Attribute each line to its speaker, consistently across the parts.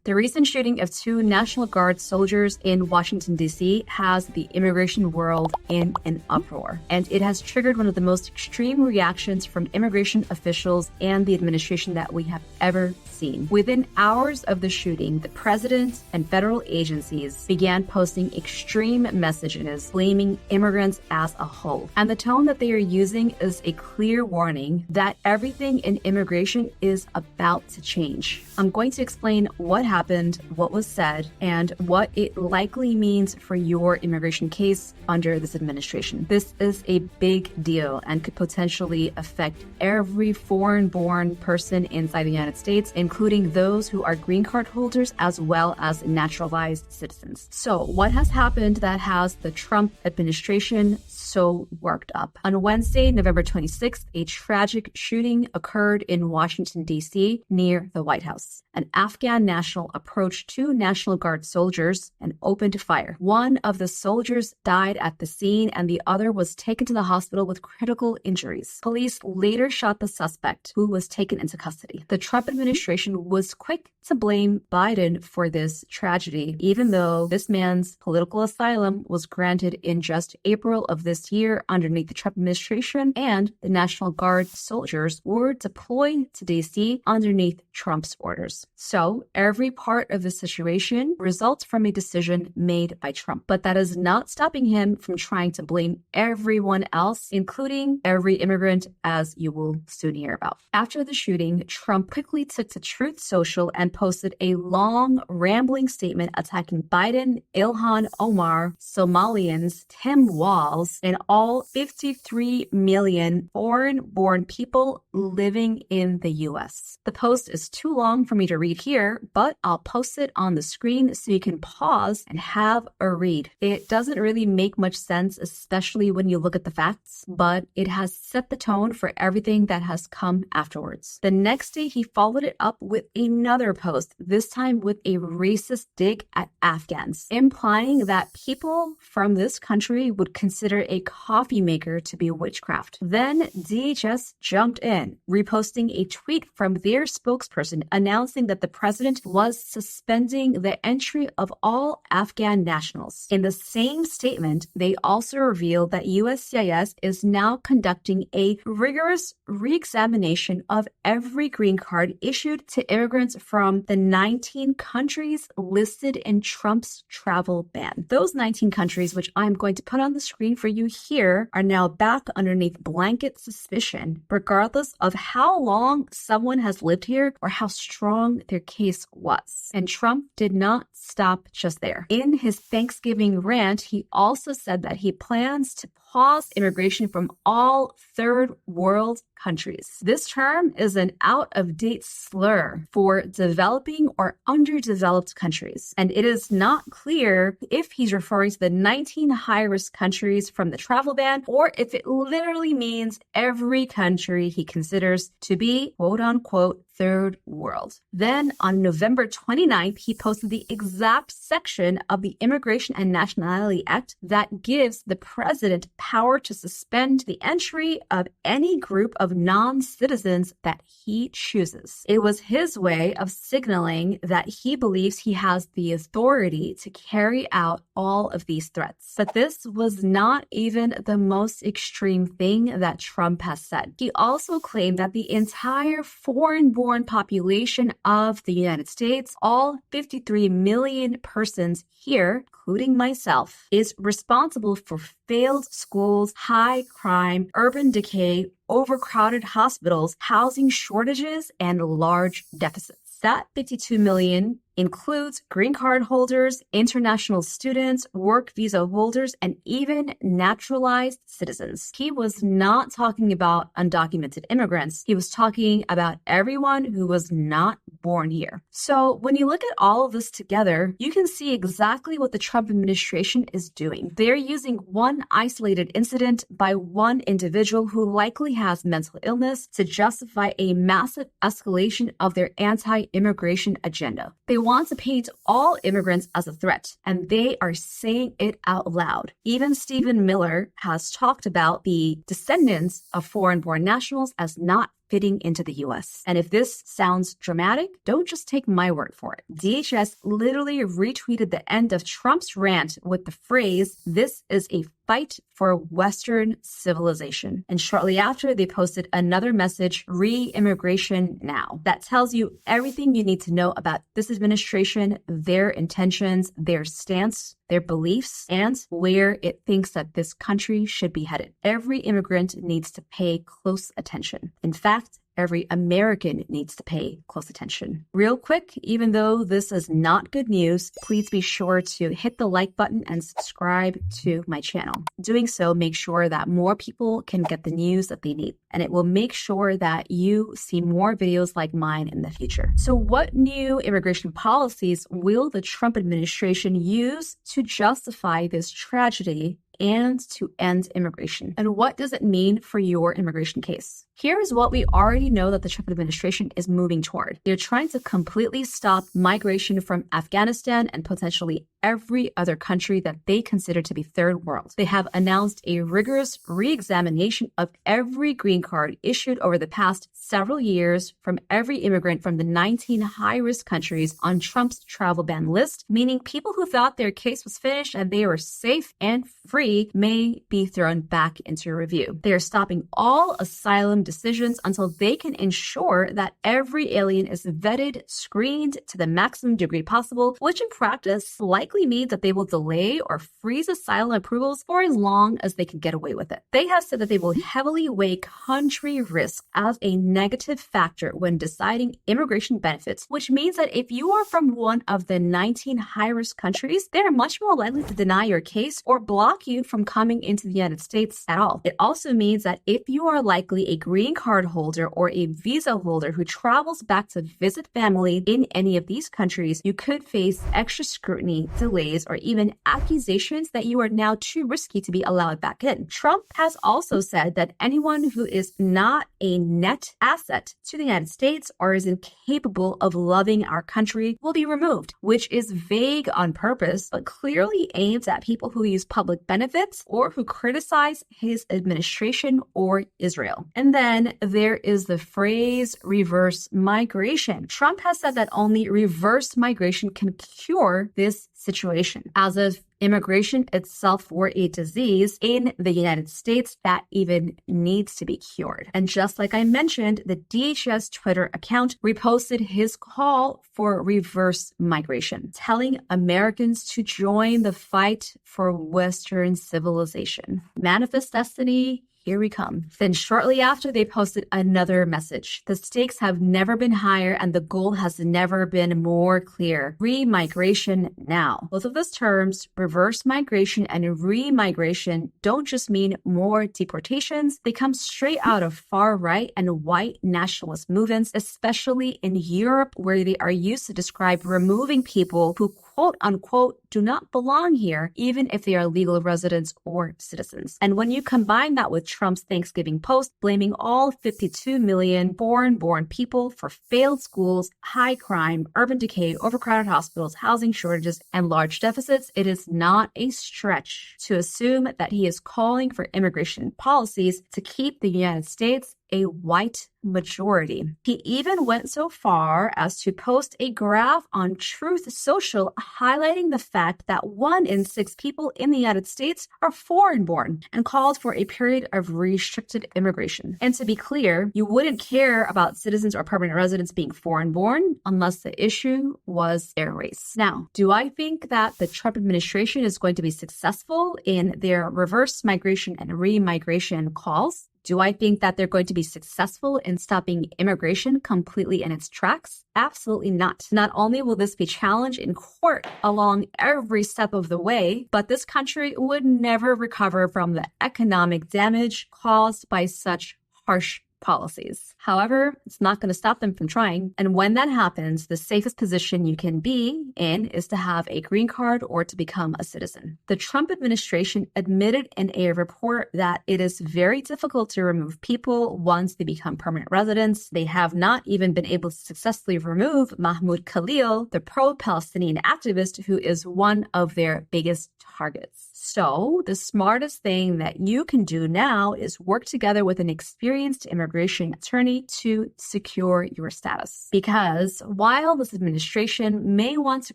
Speaker 1: The recent shooting of 2 National Guard soldiers in Washington, D.C. has the immigration world in an uproar, and it has triggered one of the most extreme reactions from immigration officials and the administration that we have ever seen. Within hours of the shooting, the president and federal agencies began posting extreme messages blaming immigrants as a whole. And the tone that they are using is a clear warning that everything in immigration is about to change. I'm going to explain what happened, what was said, and what it likely means for your immigration case under this administration. This is a big deal and could potentially affect every foreign-born person inside the United States, including those who are green card holders as well as naturalized citizens. So what has happened that has the Trump administration so worked up? On Wednesday, November 26th, a tragic shooting occurred in Washington, D.C. near the White House. An Afghan national approached 2 National Guard soldiers and opened fire. One of the soldiers died at the scene and the other was taken to the hospital with critical injuries. Police later shot the suspect, who was taken into custody. The Trump administration was quick to blame Biden for this tragedy, even though this man's political asylum was granted in just April of this year underneath the Trump administration, and the National Guard soldiers were deployed to D.C. underneath Trump's orders. So every part of the situation results from a decision made by Trump, but that is not stopping him from trying to blame everyone else, including every immigrant, as you will soon hear about. After the shooting, Trump quickly took to Truth Social and posted a long, rambling statement attacking Biden, Ilhan Omar, Somalians, Tim Walz, and all 53 million foreign-born people living in the U.S. The post is too long for me to read here, but I'll post it on the screen so you can pause and have a read. It doesn't really make much sense, especially when you look at the facts, but it has set the tone for everything that has come afterwards. The next day, he followed it up with another post, this time with a racist dig at Afghans, implying that people from this country would consider a coffee maker to be witchcraft. Then DHS jumped in, reposting a tweet from their spokesperson announcing that the president was suspending the entry of all Afghan nationals. In the same statement, they also revealed that USCIS is now conducting a rigorous re-examination of every green card issued to immigrants from the 19 countries listed in Trump's travel ban. Those 19 countries, which I'm going to put on the screen for you here, are now back underneath blanket suspicion, regardless of how long someone has lived here or how strong their case was. And Trump did not stop just there. In his Thanksgiving rant, he also said that he plans to pause immigration from all third world countries. This term is an out-of-date slur for developing or underdeveloped countries, and it is not clear if he's referring to the 19 high-risk countries from the travel ban or if it literally means every country he considers to be quote-unquote third world. Then on November 29th, he posted the exact section of the Immigration and Nationality Act that gives the president power to suspend the entry of any group of non-citizens that he chooses. It was his way of signaling that he believes he has the authority to carry out all of these threats. But this was not even the most extreme thing that Trump has said. He also claimed that the entire foreign-born population of the United States, all 53 million persons here, including myself, is responsible for failed schools, high crime, urban decay, overcrowded hospitals, housing shortages, and large deficits. That 52 million includes green card holders, international students, work visa holders, and even naturalized citizens. He was not talking about undocumented immigrants. He was talking about everyone who was not born here. So when you look at all of this together, you can see exactly what the Trump administration is doing. They're using one isolated incident by one individual who likely has mental illness to justify a massive escalation of their anti-immigration agenda. They want to paint all immigrants as a threat, and they are saying it out loud. Even Stephen Miller has talked about the descendants of foreign-born nationals as not fitting into the US. And if this sounds dramatic, don't just take my word for it. DHS literally retweeted the end of Trump's rant with the phrase, "This is a fight for Western civilization." And shortly after, they posted another message, "Re-immigration now." That tells you everything you need to know about this administration, their intentions, their stance, their beliefs, and where it thinks that this country should be headed. Every immigrant needs to pay close attention. In fact, every American needs to pay close attention. Real quick, even though this is not good news, please be sure to hit the like button and subscribe to my channel. Doing so makes sure that more people can get the news that they need, and it will make sure that you see more videos like mine in the future. So what new immigration policies will the Trump administration use to justify this tragedy and to end immigration? And what does it mean for your immigration case? Here's what we already know that the Trump administration is moving toward. They're trying to completely stop migration from Afghanistan and potentially every other country that they consider to be third world. They have announced a rigorous re-examination of every green card issued over the past several years from every immigrant from the 19 high-risk countries on Trump's travel ban list, meaning people who thought their case was finished and they were safe and free may be thrown back into review. They are stopping all asylum decisions until they can ensure that every alien is vetted, screened to the maximum degree possible, which in practice likely means that they will delay or freeze asylum approvals for as long as they can get away with it. They have said that they will heavily weigh country risk as a negative factor when deciding immigration benefits, which means that if you are from one of the 19 high-risk countries, they are much more likely to deny your case or block you from coming into the United States at all. It also means that if you are likely a green card holder or a visa holder who travels back to visit family in any of these countries, you could face extra scrutiny, delays, or even accusations that you are now too risky to be allowed back in. Trump has also said that anyone who is not a net asset to the United States or is incapable of loving our country will be removed, which is vague on purpose, but clearly aims at people who use public benefits or who criticize his administration or Israel. And then there is the phrase reverse migration. Trump has said that only reverse migration can cure this situation. As if immigration itself were a disease in the United States that even needs to be cured. And just like I mentioned, the DHS Twitter account reposted his call for reverse migration, telling Americans to join the fight for Western civilization. Manifest destiny. Here we come. Then shortly after, they posted another message. The stakes have never been higher and the goal has never been more clear. Re-migration now. Both of those terms, reverse migration and re-migration, don't just mean more deportations. They come straight out of far-right and white nationalist movements, especially in Europe, where they are used to describe removing people who quote unquote do not belong here, even if they are legal residents or citizens. And when you combine that with Trump's Thanksgiving post blaming all 52 million foreign-born people for failed schools, high crime, urban decay, overcrowded hospitals, housing shortages, and large deficits, it is not a stretch to assume that he is calling for immigration policies to keep the United States a white majority. He even went so far as to post a graph on Truth Social highlighting the fact that 1 in 6 people in the United States are foreign-born and called for a period of restricted immigration. And to be clear, you wouldn't care about citizens or permanent residents being foreign-born unless the issue was their race. Now, do I think that the Trump administration is going to be successful in their reverse migration and re-migration calls? Do I think that they're going to be successful in stopping immigration completely in its tracks? Absolutely not. Not only will this be challenged in court along every step of the way, but this country would never recover from the economic damage caused by such harsh policies. However, it's not going to stop them from trying. And when that happens, the safest position you can be in is to have a green card or to become a citizen. The Trump administration admitted in a report that it is very difficult to remove people once they become permanent residents. They have not even been able to successfully remove Mahmoud Khalil, the pro-Palestinian activist who is one of their biggest targets. So the smartest thing that you can do now is work together with an experienced immigration immigration attorney to secure your status. Because while this administration may want to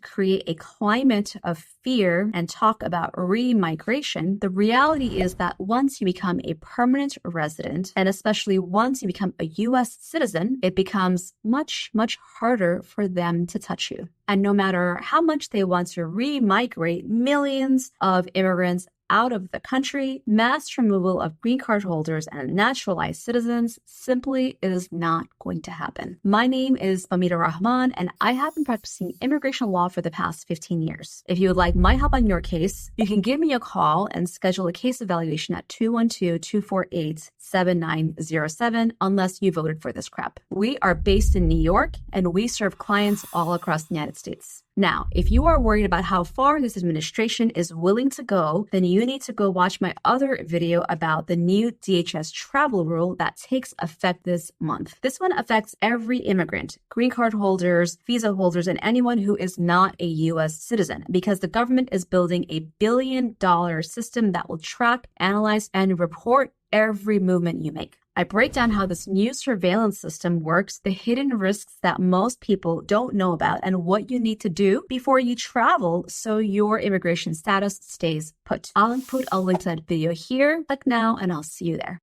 Speaker 1: create a climate of fear and talk about re-migration, the reality is that once you become a permanent resident, and especially once you become a U.S. citizen, it becomes much, much harder for them to touch you. And no matter how much they want to re-migrate millions of immigrants out of the country, mass removal of green card holders and naturalized citizens simply is not going to happen. My name is Moumita Rahman, and I have been practicing immigration law for the past 15 years. If you would like my help on your case, you can give me a call and schedule a case evaluation at 212-248-7907 unless you voted for this crap. We are based in New York, and we serve clients all across the United States. Now, if you are worried about how far this administration is willing to go, then you need to go watch my other video about the new DHS travel rule that takes effect this month. This one affects every immigrant, green card holders, visa holders, and anyone who is not a U.S. citizen, because the government is building a billion-dollar system that will track, analyze, and report every movement you make. I break down how this new surveillance system works, the hidden risks that most people don't know about, and what you need to do before you travel so your immigration status stays put. I'll include a link to that video here. Click now, and I'll see you there.